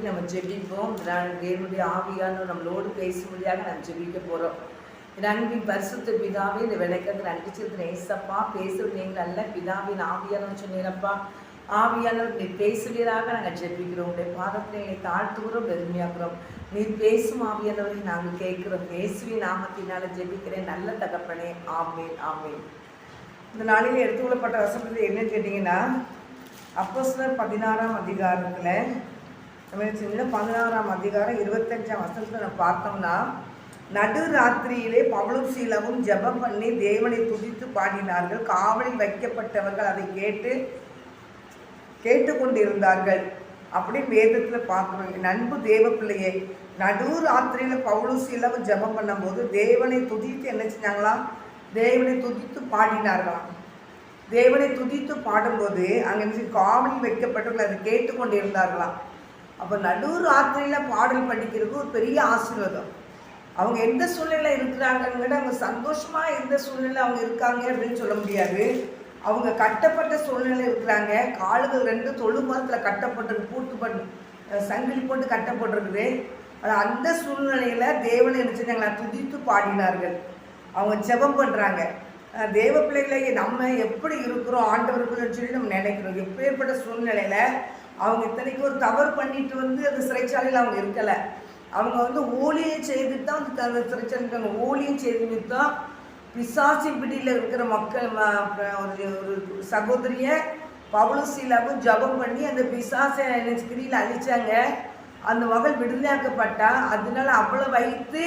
நம்ம ஜெபிப்போம். தேவனுடைய ஆவியானவர் நம்மளோடு பேசும்படியாக நம்ம ஜெபிக்க போகிறோம். அன்பின் பரிசுத்த பிதாவே, இந்த விளக்கத்தில் நடிச்சிருக்கிற ஏசப்பா பேசுவது நீங்கள் நல்ல பிதாவின் ஆவியானவர் சொன்னீரப்பா. ஆவியானவர் நீ பேசுவீராக நாங்கள் ஜெபிக்கிறோம். உடைய பாதத்தை எங்களை தாழ்த்துகிறோம், பெருமையாக்குறோம். நீ பேசும் ஆவியானவரை நாங்கள் கேட்கிறோம். இயேசுவின் நாமத்தினால ஜெபிக்கிறேன் நல்ல தகப்பனே, ஆமென் ஆமென். இந்த நாளில் எடுத்துக்கொள்ளப்பட்ட வசனத்தில் என்னன்னு கேட்டிங்கன்னா, அப்போஸ்தலர் 16ஆம் அதிகாரத்தில் நம்ம சின்ன 16ஆம் அதிகாரம் 25ஆம் வசனத்தில் நம்ம பார்த்தோம்னா, நடு ராத்திரியிலே பவுலும் சீலாவும் ஜெபம் பண்ணி தேவனை துதித்து பாடினார்கள். காவலில் வைக்கப்பட்டவர்கள் அதை கேட்டுக்கொண்டிருந்தார்கள். அப்படி வேதத்தில் பார்க்குறோம். நண்பு தேவ பிள்ளையே, நடு ராத்திரியில் பவுலும் சீலாவும் ஜெபம் பண்ணும்போது தேவனை துதித்து என்ன செஞ்சாங்களாம்? தேவனை துதித்து பாடினார்களாம். தேவனை துதித்து பாடும்போது அங்கே காவலில் வைக்கப்பட்டவர்கள் அதை கேட்டுக்கொண்டு இருந்தார்களாம். அப்போ நடு ராத்திரியில் பாடல் படிக்கிறது ஒரு பெரிய ஆசீர்வாதம். அவங்க எந்த சூழ்நிலை இருக்கிறாங்கன்னு அவங்க சந்தோஷமாக எந்த சூழ்நிலை அவங்க இருக்காங்க அப்படின்னு சொல்ல முடியாது. அவங்க கட்டப்பட்ட சூழ்நிலை இருக்கிறாங்க. காலுகள் 2 தொழுமரத்தில் கட்டப்பட்டிருக்கு, பூட்டு பண்ணு சங்கிலி போட்டு கட்டப்பட்டிருக்குது. அந்த சூழ்நிலையில் தேவனை நினைச்சாங்களா துதித்து பாடினார்கள். அவங்க ஜெபம் பண்ணுறாங்க. தேவ பிள்ளைகளை நம்ம எப்படி இருக்கிறோம் ஆண்டவர்களுன்னு சொல்லி நம்ம நினைக்கிறோம். எப்பேற்பட்ட சூழ்நிலையில் அவங்க இத்தனைக்கு ஒரு தவறு பண்ணிட்டு அந்த சிறைச்சாலையில் அவங்க இருக்கலை. அவங்க ஊழியம் செய்துட்டு தான் அந்த சிறைச்சாலை ஊழியம் செய்து தான் பிசாசின் பிடியில் இருக்கிற மக்கள் ஒரு சகோதரியை பவுலும் சீலாவும் ஜெபம் பண்ணி அந்த பிசாசை கிரியில் அழிச்சாங்க. அந்த மகள் விடுதலையாக்கப்பட்டா. அதனால அவளை வைத்து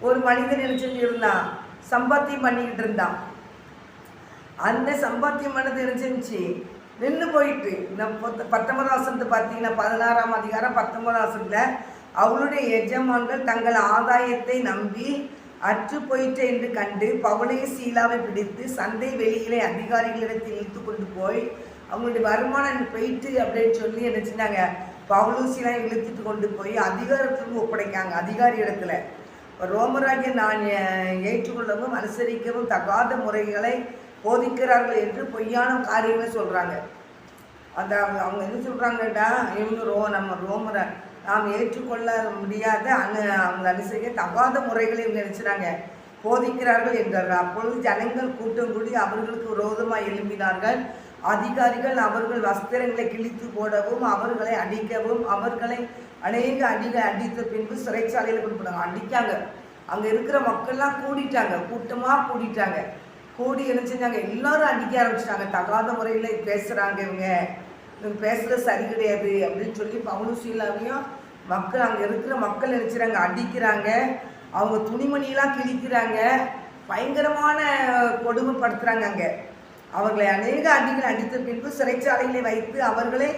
ஒரு மனிதன் நினைச்சுட்டு இருந்தான், சம்பாத்தியம் பண்ணிக்கிட்டு இருந்தான். அந்த சம்பாத்தியம் பண்ணது நினைச்சிருந்துச்சு நின்று போயிட்டு. நம்ம 19ஆம் வசனத்தை பார்த்தீங்கன்னா, 16ஆம் அதிகாரம் 19ஆம் வசனத்தில், அவளுடைய எஜமான்கள் தங்கள் ஆதாயத்தை நம்பி அற்று போயிட்டு என்று கண்டு பவுலையும் சீலாவை பிடித்து சந்தை வெளியிலே அதிகாரிகளிடத்தில் இழுத்து கொண்டு போய் அவங்களுடைய வருமானம் போயிட்டு அப்படின்னு சொல்லி என்ன செஞ்சாங்க, பவுலும் சீலாவை இழுத்துட்டு கொண்டு போய் அதிகாரத்துக்கு ஒப்படைக்காங்க. அதிகாரி இடத்துல ரோமராகிய நான் ஏற்றுக்கொள்ளவும் அனுசரிக்கவும் தகாத முறைகளை போதிக்கிறார்கள் என்று பொய்யான காரியங்களை சொல்கிறாங்க. அந்த அவங்க என்ன சொல்கிறாங்கடா, இவங்க நம்ம ரோமரை நாம் ஏற்றுக்கொள்ள முடியாத அவங்க அனுசரிக்க தகாத முறைகளை இவங்க நினைச்சுறாங்க, போதிக்கிறார்கள் என்றார்கள். அப்பொழுது ஜனங்கள் கூட்டம் கூடி அவர்களுக்கு விரோதமாக எழும்பினார்கள். அதிகாரிகள் அவர்கள் வஸ்திரங்களை கிழித்து போடவும் அவர்களை அடிக்கவும் அவர்களை அநேக அடித்த பின்பு சிறைச்சாலையில் கொண்டு போனாங்க. அடிக்காங்க. அங்கே இருக்கிற மக்கள்லாம் கூடிட்டாங்க, கூட்டமாக கூடிட்டாங்க. கூடி என்ன செஞ்சாங்க, எல்லாரும் அடிக்க ஆரம்பிச்சிட்டாங்க. தகாத முறையில் பேசுகிறாங்க, இவங்க பேசுகிறது சரி கிடையாது அப்படின்னு சொல்லி பவுலும் சீலாவையும் மக்கள் அங்கே இருக்கிற மக்கள் நினைச்சுறாங்க, அடிக்கிறாங்க. அவங்க துணிமணியெல்லாம் கிழிக்கிறாங்க, பயங்கரமான கொடுமைப்படுத்துகிறாங்க. அங்கே அவர்களை அநேக அடிகள் அடித்த பின்பு சிறைச்சாலையிலே வைத்து அவர்களை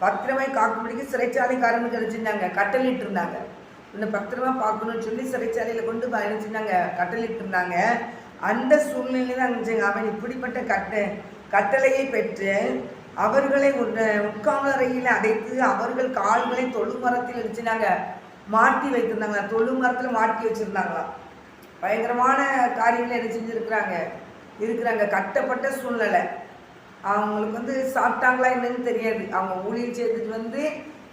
பத்திரமாய் காக்கும்படிக்கு சிறைச்சாலைக்காரனுக்கு நினைச்சிருந்தாங்க, கட்டளிட்டு இருந்தாங்க. இன்னும் பத்திரமா பார்க்கணும்னு சொல்லி சிறைச்சாலையில் கொண்டு நினைச்சிருந்தாங்க, கட்டளிட்டு இருந்தாங்க. அந்த சூழ்நிலையில் நினைச்சாங்க, அவன் இப்படிப்பட்ட கட்டளையை பெற்று அவர்களை உட்காமறையில் அடைத்து அவர்கள் கால்களை தொழுமரத்தில் நினைச்சினாங்க மாட்டி வைத்திருந்தாங்களா, தொழுமரத்தில் மாட்டி வச்சுருந்தாங்களாம். பயங்கரமான காரியங்களை என்ன செஞ்சுருக்கிறாங்க. கட்டப்பட்ட சூழ்நிலை. அவங்களுக்கு சாப்பிட்டாங்களா என்னன்னு தெரியாது. அவங்க ஊழியம் செய்துட்டு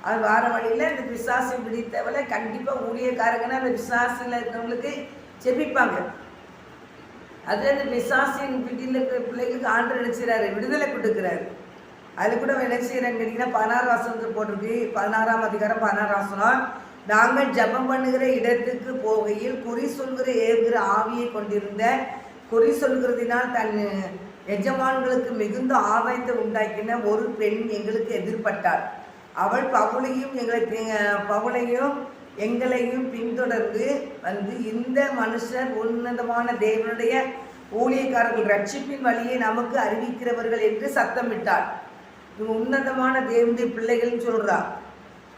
அது வார வழியில் இந்த பிசாசை பிடித்தவளை கண்டிப்பாக ஊழியக்காரங்கன்னா அந்த பிசாசில் இருக்கிறவங்களுக்கு செபிப்பாங்க. அதில் இந்த பிசாசின் பிடியில் இருக்கிற பிள்ளைகளுக்கு ஆண்டு நினைச்சிறாரு, விடுதலை கொடுக்குறாரு. அது கூட என்ன செய்கிறாங்க கேட்டிங்கன்னா, 16 வசனத்தில் போட்டிருக்கு. 16ஆம் அதிகாரம் 16 வசனம், நாங்கள் ஜெபம் பண்ணுகிற இடத்துக்கு போகையில் குறி சொல்கிற ஏறுகிற ஆவியை கொண்டிருந்த குறி சொல்கிறதினால் தன் எஜமான்களுக்கு மிகுந்த ஆதாயத்தை உண்டாக்கின ஒரு பெண் எங்களுக்கு எதிர்பட்டாள். அவள் பவுலையும் எங்களையும் பின்தொடர்ந்து இந்த மனுஷர் உன்னதமான தேவனுடைய ஊழியக்காரர்கள் ரட்சிப்பின் வழியை நமக்கு அறிவிக்கிறவர்கள் என்று சத்தமிட்டாள். இவங்க உன்னதமான தேவனுடைய பிள்ளைகள்னு சொல்றா.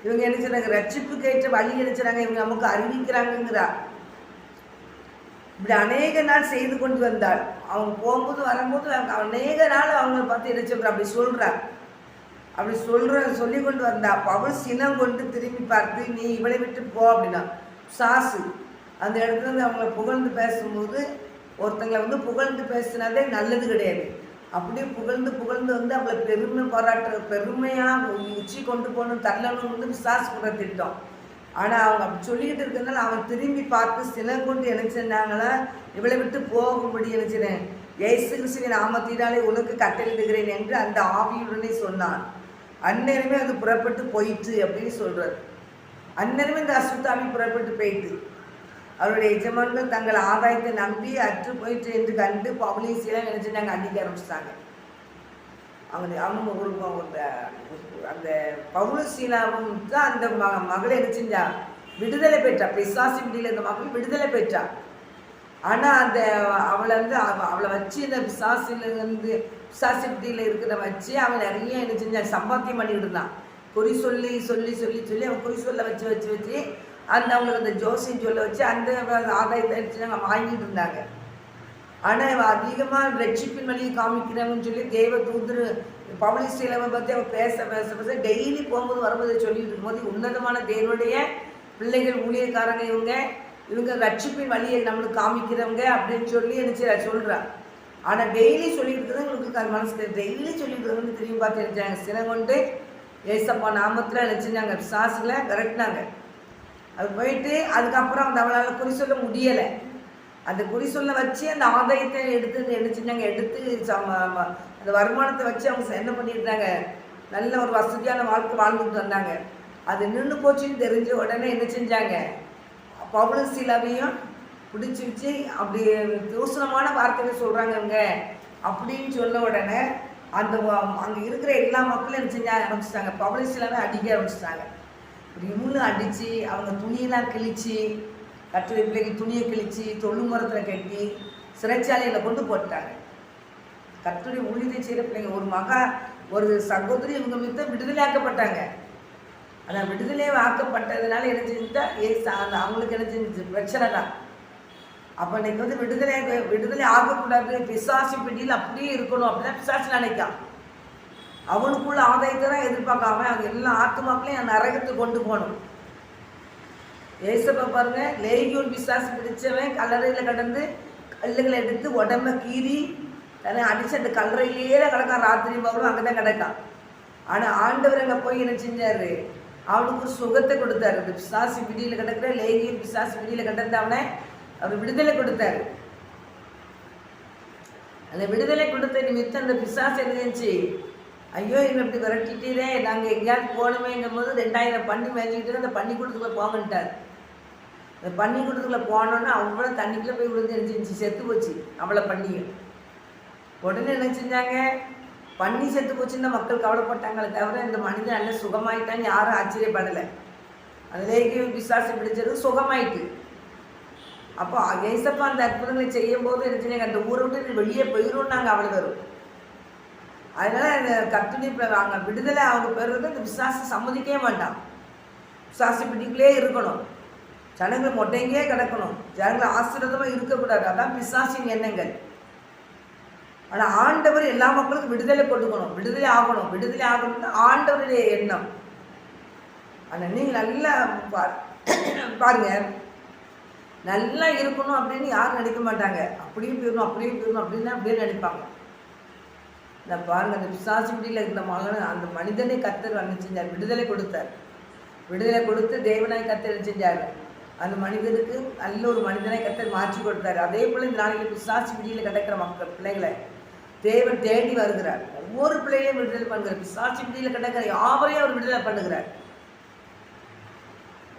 இவங்க என்ன செய்றாங்க, ரட்சிப்புக்கு ஏற்ற வழி நினைச்சாங்க, இவங்க நமக்கு அறிவிக்கிறாங்கிறா. இப்படி அநேக நாள் செய்து கொண்டு வந்தாள். அவங்க போகும்போது வரும்போது அநேக நாள் அவங்களை பார்த்து என்ன சொல்றா, அப்படி சொல்லி கொண்டு வந்தா. பவுல் சினம் கொண்டு திரும்பி பார்த்து, நீ இவளை விட்டு போ அப்படின்னா. சாசு அந்த இடத்துல அவங்கள புகழ்ந்து பேசும்போது ஒருத்தங்களை புகழ்ந்து பேசினதே நல்லது கிடையாது. அப்படியே புகழ்ந்து புகழ்ந்து வந்து அவளை பெருமையாக உச்சி கொண்டு போகணும் தள்ளணும் வந்து பிசாசு கூட திட்டம். ஆனால் அவங்க அப்படி சொல்லிக்கிட்டு இருக்கிறதுனால அவன் திரும்பி பார்த்து சிலம் கொண்டு நினைச்சிருந்தாங்களா, இவளை விட்டு போகும்படி நினைச்சிறேன், இயேசு கிறிஸ்துவின் நாமத்தினாலே உனக்கு கட்டளையிடுகிறேன் என்று அந்த ஆவியுடனே சொன்னான். அந்நேரமே அது புறப்பட்டு போயிட்டு அப்படின்னு சொல்றாரு. அந்நேரமே இந்த அசுத்தாவி புறப்பட்டு போயிட்டு அவருடைய எஜமான்கள் தங்கள் ஆதாயத்தை நம்பி அற்று போயிட்டு என்று கண்டு பவுலையும் சீலாவையும் நினைச்சுட்டாங்க, அடிக்க ஆரம்பிச்சிட்டாங்க. அவங்க அந்த பவுலும் சீலாவும் தான் அந்த மகளை என்ன செஞ்சா, விடுதலை பெற்றா. பிசாசு பிடியில் இருந்த மகள் விடுதலை பெற்றா. ஆனால் அந்த அவளை வந்து அவளை வச்சு இந்த பிசாசு பிடியில் இருக்கிற வச்சு அவன் நிறைய என்ன செஞ்சான், சம்பாத்தியம் பண்ணிக்கிட்டு இருந்தான். குறி சொல்லி சொல்லி சொல்லி சொல்லி அவன் குறி சொல்ல வச்சு வச்சு வச்சு அந்த அவங்களுக்கு அந்த ஜோசியம் சொல்ல வச்சு அந்த ஆதாயத்தை வச்சு நாங்கள் வாங்கிட்டு இருந்தாங்க. ஆனால் அதிகமாக ரட்சிப்பின் வழியை காமிக்கிறவன்னு சொல்லி தேவ தூதர் பவுல் சீலாவை பற்றி அவன் பேச பேச பேச டெய்லி போகும்போது வரும்போது சொல்லிட்டு இருக்கும்போது உன்னதமான தேவனுடைய பிள்ளைகள் ஊழியக்காரங்க இவங்க ரட்சிப்பின் வழியை நம்மளுக்கு காமிக்கிறவங்க அப்படின்னு சொல்லி எனக்கு சொல்கிறான். ஆனால் டெய்லி சொல்லிட்டு இருக்கிறது உங்களுக்கு அது மனசு டெய்லி சொல்லிட்டு இருக்கிறது திரும்பி பார்த்து நினைச்சாங்க. சினம் கொண்டு ஏசப்பா நாமத்தில் நினச்சிருந்தாங்க, பிசாசுல விரட்டினாங்க. அது போயிட்டு அதுக்கப்புறம் அந்த அவளால் குறி சொல்ல முடியலை. அந்த குறி சொல்ல வச்சு அந்த ஆதாயத்தை எடுத்து என்ன செஞ்சாங்க, எடுத்து அந்த வருமானத்தை வச்சு அவங்க என்ன பண்ணியிருந்தாங்க, நல்ல ஒரு வசதியான வாழ்க்கை வாழ்ந்துட்டு வந்தாங்க. அது நின்று போச்சுன்னு தெரிஞ்ச உடனே என்ன செஞ்சாங்க, பவுலும் சீலாவையும் பிடிச்சி வச்சு அப்படி தூசணமான வார்த்தைகள் சொல்கிறாங்க இவங்க அப்படின்னு சொன்ன உடனே அந்த அங்கே இருக்கிற எல்லா மக்களும் என்ன செஞ்ச ஆரம்பிச்சிட்டாங்க, பவுலும் சீலாவை அடிக்க ஆரம்பிச்சிட்டாங்க. இப்படி இவங்களும் அடித்து அவங்க துணியெல்லாம் கிழிச்சு, கட்டுரை பிள்ளைக்கு துணியை கிழிச்சு தொழுமரத்தில் கட்டி சிறைச்சாலையில் கொண்டு போட்டாங்க. கட்டுரை ஊழியத்தை செய்கிற பிள்ளைங்க ஒரு சகோதரி இவங்க மீது விடுதலையாக்கப்பட்டாங்க. ஆனால் விடுதலை ஆக்கப்பட்டதுனால என்ன செஞ்சுட்டா அவங்களுக்கு என்ன செஞ்சு பிரச்சனை தான். அப்போ இன்னைக்கு வந்து விடுதலை ஆகக்கூடாது, பிசாசு பிடியில் அப்படியே இருக்கணும் அப்படின்னா பிசாசு நினைக்கான். அவனுக்குள்ள ஆதாயத்தை தான் எதிர்பார்க்காம அவங்க எல்லா ஆத்துமாக்களையும் நரகத்துக்கு கொண்டு போகணும். ஏசப்பா பாருங்க, லேகியோன் பிசாசு பிடிச்சவன் கல்லறையில் கடந்து கல்லுகளை எடுத்து உடம்ப கீறி தன்னை அடித்து அந்த கல்லறையிலேயே கிடக்கான். ராத்திரி பகலும் அங்கே தான் கிடக்கான். ஆனால் ஆண்டவர் அங்கே போய் என்ன செஞ்சார், அவனுக்கு ஒரு சுகத்தை கொடுத்தாரு. அந்த பிசாசு பிடியில் கிடக்கிற லேகியோன் பிசாசு பிடியில் கிடந்த அவனை அவர் விடுதலை கொடுத்தாரு. அந்த விடுதலை கொடுத்த நிமித்தம் அந்த பிசாசு இருந்துச்சு, ஐயோ எங்களை இப்படி விரட்டிட்டே நாங்கள் எங்கேயாவது போகணுமேங்கும் போது 2000 பண்ணி மேய்ச்சிக்கிட்டு அந்த பன்னிக்கூடத்துக்குள்ளே போங்கன்ட்டார். அந்த பன்னிக்கூடத்துக்குள்ளே போனோன்னா அவ்வளோ தண்ணிக்குள்ளே போய் விழுந்து நினச்சிருந்துச்சு, செத்து போச்சு அவ்வளோ பண்ணியும். உடனே என்ன செஞ்சாங்க, பண்ணி செத்து போச்சுன்னு தான் மக்கள் கவலைப்பட்டாங்களே தவிர இந்த மனிதன் நல்ல சுகமாயிட்டான்னு யாரும் ஆச்சரியப்படலை. அதுலேயே பிசாசு பிடிச்சது சுகமாயிட்டு. அப்போ ஏசப்பா அந்த அற்புதங்களை செய்யும் போது என்ன செஞ்சாங்க, அந்த ஊரை விட்டு வெளியே போயிடும் நாங்கள் அவ்வளோ வரும். அதனால் அந்த கத்துணி அவங்க விடுதலை அவங்க பெறுறது அந்த பிசாசு சம்மதிக்கவே மாட்டான். பிசாசு பிடிக்குள்ளே இருக்கணும், ஜனங்கள் மொட்டைங்கே கிடக்கணும், ஜனங்கள் ஆசீர்வாதமாக இருக்கக்கூடாது. அதான் பிசாசின் எண்ணங்கள். ஆனால் ஆண்டவர் எல்லா மக்களுக்கும் விடுதலை கொடுக்கணும், விடுதலை ஆகணும்னு ஆண்டவருடைய எண்ணம். ஆனால் நீங்கள் நல்லா பாருங்க, நல்லா இருக்கணும் அப்படின்னு யாரும் நினைக்க மாட்டாங்க. அப்படியே போயிடணும் அப்படின்னு அப்படியே நினைப்பாங்க. இந்த பாருங்க, அந்த பிசாசு பிடியில் இருந்த அந்த மனிதனை கர்த்தர் என்ன செஞ்சார், விடுதலை கொடுத்தார். விடுதலை கொடுத்து தேவனாய் கர்த்தர் செஞ்சார். அந்த மனிதனுக்கு நல்ல ஒரு மனிதனை கர்த்தர் மாற்றி கொடுத்தாரு. அதே போல இந்த நாளைக்கு பிசாசு பிடியில் கிடக்கிற பிள்ளைகளை தேவன் தேடி வருகிறார். ஒவ்வொரு பிள்ளைகளையும் விடுதலை பண்ணுகிறார். பிசாசு பிடியில் கிடக்கிற யாவரையும் அவர் விடுதலை பண்ணுகிறார்.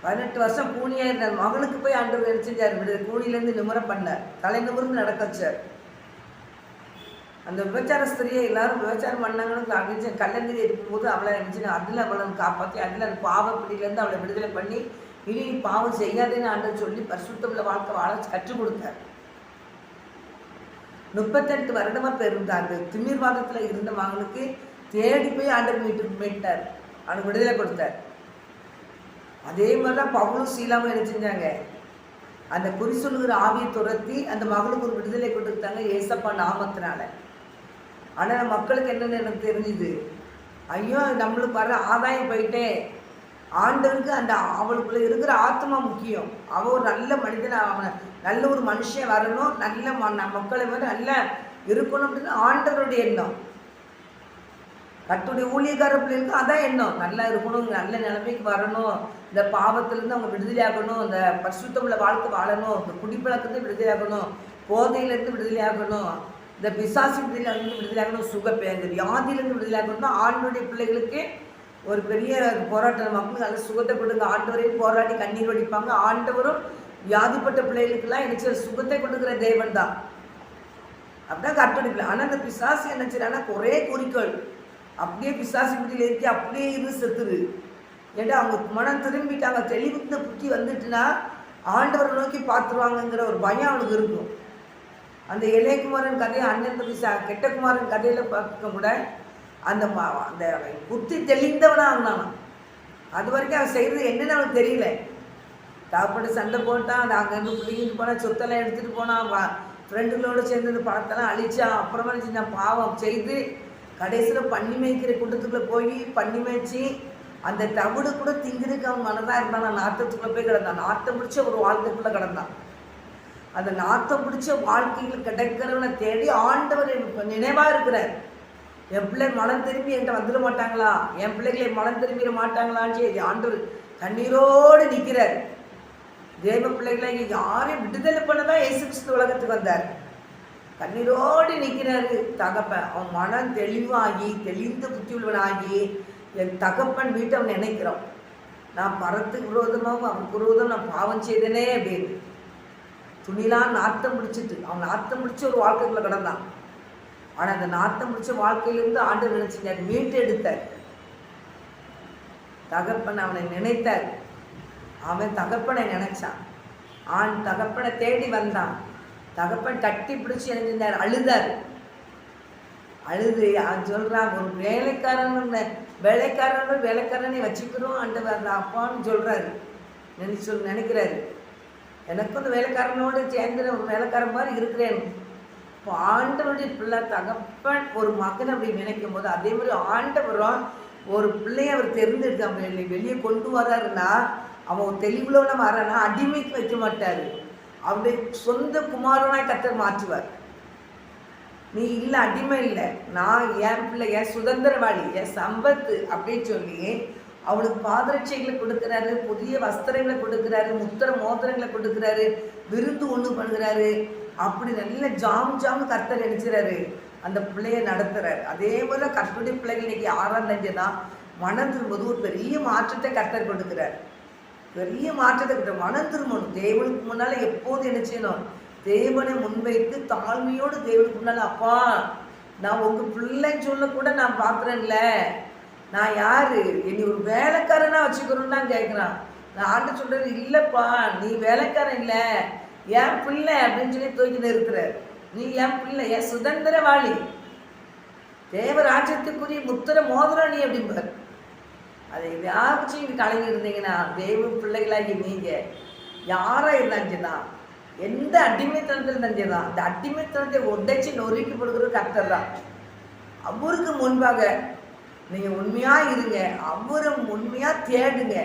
18 வருஷம் கூனியாக இருந்தார் மகனுக்கு போய் ஆண்டவர் என்ன செஞ்சார், விடுதலை கூனியிலேருந்து நிமிரம் பண்ணார், தலை நிமிர்ந்து நடக்க வச்சார். அந்த விபச்சார ஸ்திரியை எல்லாரும் விபச்சாரம் பண்ணாங்கன்னு அடிச்சு கல்லங்கரி இருக்கும்போது அவளை நினச்சினா அதில் அவளை காப்பாற்றி அதில் அந்த பாவப்பிடியிலேருந்து அவளை விடுதலை பண்ணி இனி பாவம் செய்யாதேன்னு ஆண்டவர் சொல்லி பரிசுத்தமுள்ள வாழ்க்கை வாழ கற்றுக் கொடுத்தார். 38 வருடமாக பெருந்த அந்த திமிர்வாதத்தில் இருந்த மகனுக்கு தேடி போய் ஆண்டவர் மீட்டார், அவனுக்கு விடுதலை கொடுத்தார். அதே மாதிரி தான் பவுலும் சீலாவும் என்ன செஞ்சாங்க, அந்த குறி சொல்லுகிற ஆவியை துரத்தி அந்த மகளுக்கு ஒரு விடுதலை கொடுத்தாங்க ஏசப்பா நாமத்தினால. ஆனால் மக்களுக்கு என்னென்னு எனக்கு தெரிஞ்சுது, ஐயோ நம்மளுக்கு வர ஆதாயம் போயிட்டே, ஆண்டவருக்கு அந்த அவளுக்குள்ள இருக்கிற ஆத்மா முக்கியம். அவள் ஒரு நல்ல மனிதன், அவனை நல்ல ஒரு மனுஷன் வரணும், நல்ல மக்களை வந்து நல்ல இருக்கணும் அப்படின்னு ஆண்டவருடைய எண்ணம். கர்த்தருடைய ஊழியக்கார பிள்ளைகளுக்கு அதான் எண்ணம், நல்லா இருக்கணும், நல்ல நிலைமைக்கு வரணும், இந்த பாவத்திலேருந்து அவங்க விடுதலையாகணும், இந்த பரிசுத்தமுள்ள வாழ்க்கை வாழணும், இந்த குடிப்பழக்கத்தை விடுதலையாகணும், போதையிலேருந்து விடுதலையாகணும், இந்த பிசாசு விடுதலையிலேருந்து விடுதலையாகணும், இந்த வியாதியிலேருந்து விடுதலையாகணும்னா ஆண்டவருடைய பிள்ளைகளுக்கு ஒரு பெரிய போராட்டம். மக்களுக்கு நல்ல சுகத்தை கொடுங்க, ஆண்டவரையும் போராடி கண்ணீர் வடிப்பாங்க. ஆண்டவரும் வியாதிப்பட்ட பிள்ளைகளுக்கெல்லாம் என்ன சுகத்தை கொடுக்குற தேவன் தான். அப்படின்னா கர்த்தருடைய பிள்ளை. ஆனால் இந்த பிசாசு என்ன செய்யறாங்கன்னா ஒரே குறிக்கோள், அப்படியே பிசாசு பிடியில் இருக்கி அப்படியே இருந்து செத்துரு. ஏன்னா அவங்க மனம் திரும்பிட்டாங்க, தெளிவுத்த புத்தி வந்துட்டுன்னா ஆண்டவரை நோக்கி பார்த்துருவாங்கங்கிற ஒரு பயம் அவனுக்கு இருக்கும். அந்த இளையகுமாரன் கதையை அண்ணன் கெட்ட குமாரன் கதையில் பார்க்க கூட அந்த அந்த புத்தி தெளிந்தவனா இருந்தான். அது வரைக்கும் அவன் செய்கிறது என்னன்னு அவனுக்கு தெரியல. தாப்பட்டு சண்டை போட்டான், அது அங்கேருந்து பிடிங்கிட்டு போனான், சொத்தெல்லாம் எடுத்துகிட்டு போனான், ஃப்ரெண்டுகளோடு சேர்ந்து பணத்தெல்லாம் அழிச்சான். அப்புறமா நான் பாவம் செய்து கடைசியில் பண்ணி மேய்க்கிற கூட்டத்துக்குள்ளே போய் பண்ணி மேய்ச்சி அந்த தவிடு கூட திங்கிறதுக்கு அவன் மனதாக இருந்தான். நான் நாற்றத்துக்குள்ளே போய் கிடந்தான், நாற்றம் பிடிச்ச ஒரு வாழ்க்கைக்குள்ளே கிடந்தான். அந்த நாற்றம் பிடிச்ச வாழ்க்கையில் கிடைக்கிறவனை தேடி ஆண்டவர் நினைவாக இருக்கிறார். என் பிள்ளை மனம் திரும்பி என்கிட்ட வந்துட மாட்டாங்களா, என் பிள்ளைகளை மனம் திரும்பிட மாட்டாங்களான்னு சொல்லி ஆண்டவர் கண்ணீரோடு நிற்கிறார். தேவ பிள்ளைகளை யாரையும் விடுதலை பண்ணதான் இயேசு கிறிஸ்து உலகத்துக்கு வந்தார். கண்ணீரோடு நிற்கிறாரு தகப்பன். அவன் மனம் தெளிவாகி தெளிந்த புத்தி உள்ளவனாகி என் தகப்பன் வீட்டை அவன் நினைக்கிறான். நான் பரத்துக்கு விரோதமாகவும் அவனுக்கு விரோதம் நான் பாவம் செய்தனே அப்படின்னு துணிலாம் நாத்தம் முடிச்சுட்டு அவன் நாத்தம் முடிச்சு ஒரு வாழ்க்கைக்குள்ள கிடந்தான். ஆனால் அந்த நாத்தம் முடிச்ச வாழ்க்கையிலிருந்து ஆண்டவர் நினைச்சிட்டார், மீட்டு எடுத்தார். தகப்பன் அவனை நினைத்தார், அவன் தகப்பனை நினைச்சான். தகப்பனை தேடி வந்தான். தகப்பன் கட்டி பிடிச்சி எழுந்தார், அழுதார். அழுது அவன் சொல்றான், ஒரு வேலைக்காரனை வச்சுக்கிறோம் ஆண்டவர் அப்பான்னு சொல்றாரு. நினைக்கிறாரு, எனக்கும் அந்த வேலைக்காரனோடு சேர்ந்து ஒரு வேலைக்காரன் மாதிரி இருக்கிறேன். இப்போ ஆண்டவருடைய பிள்ளை தகப்பன் ஒரு மகன் அப்படி நினைக்கும் போது அதே மாதிரி ஆண்டவரும் ஒரு பிள்ளைய அவர் தெரிஞ்செடுத்து வெளியே கொண்டு வர்றாருன்னா அவன் ஒரு தெளிவுல வரானா அடிமைக்கு வைக்க மாட்டார். அவருடைய சொந்த குமாரனாய் கர்த்தர் மாற்றுவார். நீ இல்லை அடிமை இல்லை, நான் என் பிள்ளை என் சுதந்திரவாளி என் சம்பத்து அப்படின்னு சொல்லி அவனுக்கு பாதரட்சைகளை கொடுக்குறாரு, புதிய வஸ்திரங்களை கொடுக்குறாரு, முத்திர மோதிரங்களை கொடுக்குறாரு, விருந்து ஒன்று பண்ணுறாரு. அப்படி நல்ல ஜாம் கர்த்தர் நினைச்சுறாரு, அந்த பிள்ளைய நடத்துறாரு. அதே போல கர்த்தருடைய பிள்ளைகள் இன்னைக்கு 6ஆம் தேதி தான் மனம் திரும்பும்போது ஒரு பெரிய மாற்றத்தை கர்த்தர் கொடுக்குறார். பெரிய மாற்றத்தை கொடுத்த மனம் திரும்பணும். தேவனுக்கு முன்னால எப்போது என்ன செய்யணும், தேவனை முன்வைத்து தாழ்மையோடு தேவனுக்கு முன்னால, அப்பா நான் உங்க பிள்ளைன்னு சொல்ல கூட நான் பார்க்குறேன்ல, நான் யாரு, என்னை ஒரு வேலைக்காரனா வச்சுக்கணும்னு தான் கேட்குறான். நான் ஆண்டு சொல்றது இல்லைப்பா, நீ வேலைக்காரன் இல்லை, என் பிள்ளை அப்படின்னு சொல்லி தூக்கி நிறுத்துறாரு. நீ என் பிள்ளை, என் சுதந்திரவாளி, தேவராஜ்யத்துக்குரிய முத்திர மோதிரம் நீ அப்படிம்பார். அதை யாராச்சும் இங்கே கலங்கி இருந்தீங்கன்னா தேவ பிள்ளைகளாகி நீங்க யாரா இருந்தாச்சுன்னா எந்த அடிமைத்தனத்தில் இருந்தாச்சுன்னா அந்த அடிமைத்தனத்தை உடைச்சி நொறுக்கி கொடுக்குற கர்த்தர் தான். அவருக்கு முன்பாக நீங்க உண்மையா இருங்க, அவரை உண்மையா தேடுங்க,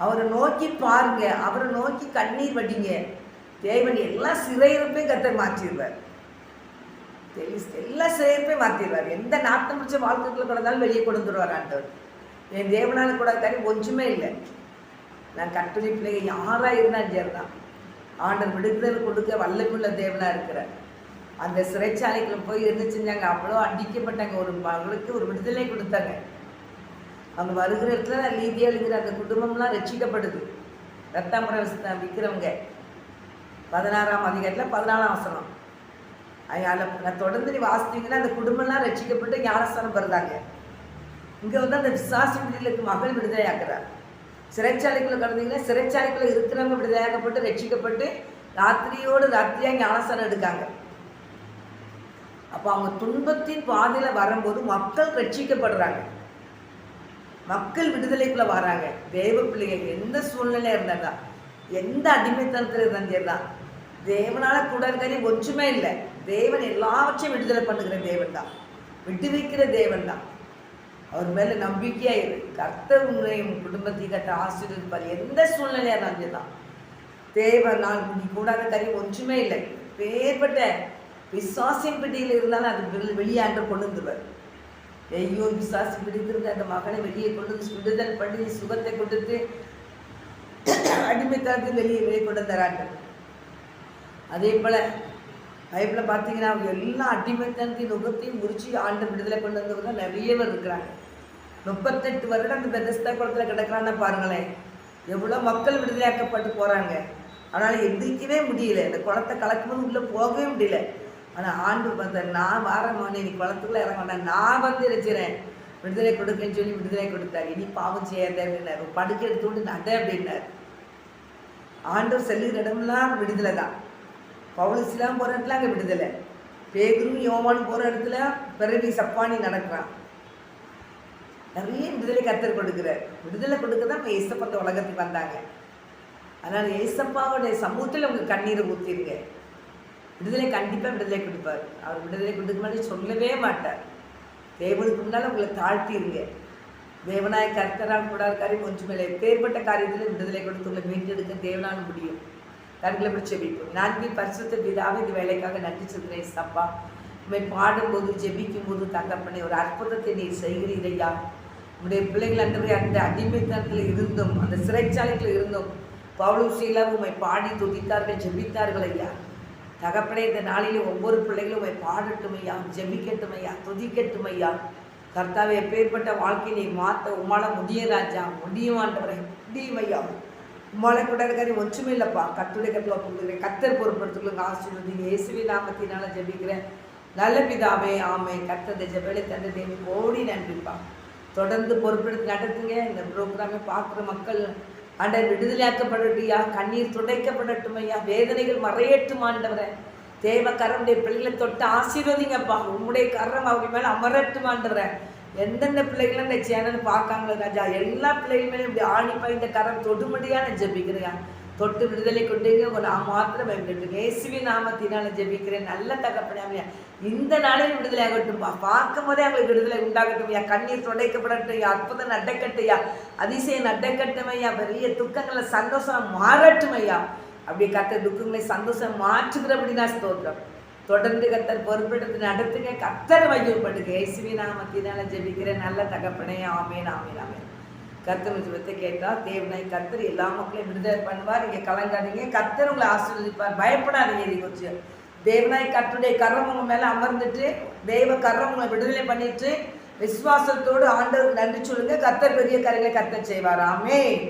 அவரை நோக்கி பாருங்க, அவரை நோக்கி கண்ணீர் வடிங்க. தேவன் எல்லா சிறையிருப்பையும் கர்த்தர் மாற்றிடுவார். எல்லா சிறையிருப்பையும் மாற்றிடுவார். எந்த நாட்டம் பிடிச்ச வாழ்க்கைக்குள்ள கிடந்தாலும் வெளியே கொண்டு வந்துடுவார் ஆண்டவர். என் தேவனால கூட காரியம் ஒன்றுமே இல்லை. நான் கர்த்தருடைய பிள்ளைங்க யாரா இருந்தாலும் சரிதான், ஆண்டவர் விடுதலை கொடுக்க வல்லமுள்ள தேவனா இருக்கிறார். அந்த சிறைச்சாலைக்குள்ள போய் இருந்து செஞ்சாங்க, அவ்வளோ அடிக்கப்பட்டாங்க. ஒரு மகளுக்கு ஒரு விடுதலை கொடுத்தாங்க. அவங்க வருகிற இடத்துல லீதியாளுங்கிற அந்த குடும்பம்லாம் ரட்சிக்கப்படுது. ரத்தாமுறை விற்கிறவங்க 16ஆம் அதிகாரத்தில் 14ஆம் வசனம். அதில் தொடர்ந்து நீ வாசித்தீங்கன்னா அந்த குடும்பம்லாம் ரட்சிக்கப்பட்டு ஞானஸ்தானம் பெறுதாங்க. இங்கே வந்து அந்த விசுவாசி விடுதலைக்கு மகள் விடுதலை ஆக்குறார். சிறைச்சாலைக்குள்ளே கடந்தீங்கன்னா சிறைச்சாலைக்குள்ளே இருக்கிறவங்க விடுதலையாக்கப்பட்டு ரட்சிக்கப்பட்டு ராத்திரியாக ஞானஸ்தானம் எடுக்காங்க. அப்போ அவங்க துன்பத்தின் பாதையில் வரும்போது மக்கள் ரட்சிக்கப்படுறாங்க, மக்கள் விடுதலைக்குள்ள வராங்க. தேவ பிள்ளைகள் எந்த சூழ்நிலையா இருந்தா, எந்த அடிமைத்தனத்தில் இருந்தான், தேவனால கூடாது ஒன்றுமே இல்லை. தேவன் எல்லாவற்றையும் விடுதலை பண்ணுகிற தேவன் தான், விடுவிக்கிற தேவன் தான். அவர் மேல நம்பிக்கையா இரு. கர்த்தர் உங்களையும் குடும்பத்தை கட்ட ஆசீர்வதிப்பார். எந்த சூழ்நிலையா இருந்தாலும் தான் தேவனால் கூடாத காரியம் ஒன்றுமே இல்லை. பேர்பட்ட விசுவாசின் பிடியில் இருந்தாலும் அது வெளியாண்டு கொண்டு வந்துடுவார். ஐயோ விசுவாசி பிடித்திருந்த அந்த மகனை வெளியே கொண்டு வந்து விடுதல் பண்ணி சுகத்தை கொடுத்து அடிமைத்தனத்தில் வெளியே கொண்டு தராண்டு. அதே போல பைபிளில் பார்த்தீங்கன்னா அவங்க எல்லா அடிமைத்தனத்தின் நுகத்தையும் முறிச்சு ஆண்டு விடுதலை கொண்டு வந்தவங்க நிறைய பேர் இருக்கிறாங்க. 38 வருடம் அந்த பெதஸ்தா குளத்தில் கிடக்கிறான்னு பாருங்களேன். எவ்வளோ மக்கள் விடுதலையாக்கப்பட்டு போகிறாங்க. ஆனால் எந்திரிக்கவே முடியல. இந்த குளத்தை கலக்கும்போது உள்ளே போகவே முடியல. ஆனால் ஆண்டு பார்த்தார், நான் வாரமான நீ குளத்துக்குள்ளே இறங்க வேண்டாம், நான் வந்து இருக்கிறேன் விடுதலை கொடுக்கன்னு சொல்லி விடுதலை கொடுத்தார். இனி பாவம் செய்யாத அப்படின்னார். படுக்கை எடுத்துட்டு நட அப்படின்னார். ஆண்டவர் செல்லுகிற இடம்லாம் விடுதலை தான். பவுலுசிலாம் போகிற இடத்துல அங்கே விடுதலை. பேதுரும் யோவானும் போகிற இடத்துல பிறவி சப்பானி நடக்கிறான். நிறைய விடுதலை கர்த்தர் கொடுக்குறார். விடுதலை கொடுக்க தான் இப்போ ஏசப்பா இந்த உலகத்துக்கு வந்தாங்க. அதனால் ஏசப்பாவுடைய சமூகத்தில் உங்கள் கண்ணீரை ஊற்றிருங்க. விடுதலை கண்டிப்பாக விடுதலை கொடுப்பார். அவர் விடுதலை கொடுக்க மாதிரி சொல்லவே மாட்டார். தேவனுக்கு முன்னால் உங்களை தாழ்த்திடுங்க. தேவனாய கர்த்தரால் கூடாத காரியம் ஒன்று மேலே பேர்பட்ட காரியத்தில் விடுதலை கொடுத்து உங்களை மீட்டெடுக்க தேவனால் முடியும். கண்களை பிடிச்சி ஜெபிப்போம். நான் பரிசுத்த பிதாவே இந்த வேலைக்காக நன்றி சொல்கிறேன் சப்பா. உண்மை பாடும்போது ஜெபிக்கும் போது தங்கப்பண்ணி ஒரு அற்புதத்தை நீ செய்கிறீரையா. உங்களுடைய பிள்ளைகள் அந்த அடிமைத்தனத்தில் இருந்தும் அந்த சிறைச்சாலைகளில் இருந்தும் பவுலும் சீலாவும் உண்மை பாடி துதித்தார்கள், ஜெபித்தார்கள் ஐயா. தகப்பனே இந்த நாளில் ஒவ்வொரு பிள்ளைகளும் உண்மை பாடட்டும் ஐயா, ஜெபிக்கட்டும் ஐயா, துதிக்கட்டும் ஐயா. கர்த்தாவை எப்பேற்பட்ட வாழ்க்கையை நீ மாற்ற உம்மால முடிய ராஜா, முடியுமான்றவரை முடியும் ஐயா. உம்மால கூட இருக்காரு ஒன்றுமே இல்லைப்பா. கத்துடைய கட்டில் ஒப்புக்கிறேன். கத்தர் பொறுப்படுத்துக்களுங்க ஆசீர்வதிங்க. இயேசுவின் நாமத்தினால ஜெபிக்கிறேன் நல்ல பிதாவே, ஆமே. கர்த்தருடைய ஜெபங்களை தந்த தேவி கோடி நன்றிப்பா. தொடர்ந்து பொறுப்பெடுத்து நடத்துங்க. இந்த ப்ரோக்ராமை பார்க்குற மக்கள் ஆண்டவர் விடுதலையாக்கப்படட்டும்யா, கண்ணீர் துடைக்கப்படட்டும் ஐயா, வேதனைகள் மறையட்டும் ஆண்டவரை. தேவ கரமுடைய பிள்ளைகளை தொட்டு ஆசீர்வதிங்கப்பா. உம்முடைய கரம் அவங்க மேலே அமரட்டும் ஆண்டவரை. எந்தெந்த பிள்ளைகளும் இந்த சேனல் பார்க்காங்களோ ராஜா, எல்லா பிள்ளைகளுமே இப்படி ஆணிப்பா இந்த கரம் தொடுமடியாக நான் ஜெபிக்கிறேன். தொட்டு விடுதலை கொண்டீங்க. ஒரு நான் மாத்திரம் பயன்படுத்துங்க. இயேசுவின் நாமத்தினால ஜெபிக்கிறேன் நல்ல தகப்பனே. இந்த நாளில் விடுதலை ஆகட்டும்பா. பார்க்கும் போதே அவங்களுக்கு விடுதலை உண்டாகட்டும் ஐயா. கண்ணீர் துடைக்கப்படட்டும் ஐயா. அற்புதம் நடக்கட்டும் ஐயா. அதிசயம் நடக்கட்டும் ஐயா. பெரிய துக்கங்களை சந்தோஷம் மாறட்டும் ஐயா. அப்படி கர்த்தர் துக்கங்களை சந்தோஷம் மாற்றுகிறபடினா ஸ்தோத்திரம். தொடர்ந்து கர்த்தர் பொறுப்பெடுத்து நடத்துங்க. கர்த்தர் வையப்படுங்க. இயேசுவின் நாமத்தினால ஜெபிக்கிறேன் நல்ல தகப்பனே. ஆமேன், ஆமேன், ஆமேன். கர்த்தர் ஜெபத்தை கேட்டால் தேவனாய் கர்த்தர் எல்லா மக்களையும் விடுதலை பண்ணுவார். நீங்கள் கலங்காதீங்க. கர்த்தர் உங்களை ஆசீர்வதிப்பார். பயப்படாதீங்க. இது கொஞ்சம் தேவனாய் கர்த்தருடைய கரம் உங்க மேலே அமர்ந்துட்டு தேவ கரம் உங்களை விடுதலை பண்ணிட்டு விசுவாசத்தோடு ஆண்டவருக்கு நன்றி சொல்லுங்க. கர்த்தர் பெரிய காரியங்களை கர்த்தர் செய்வார். ஆமென்.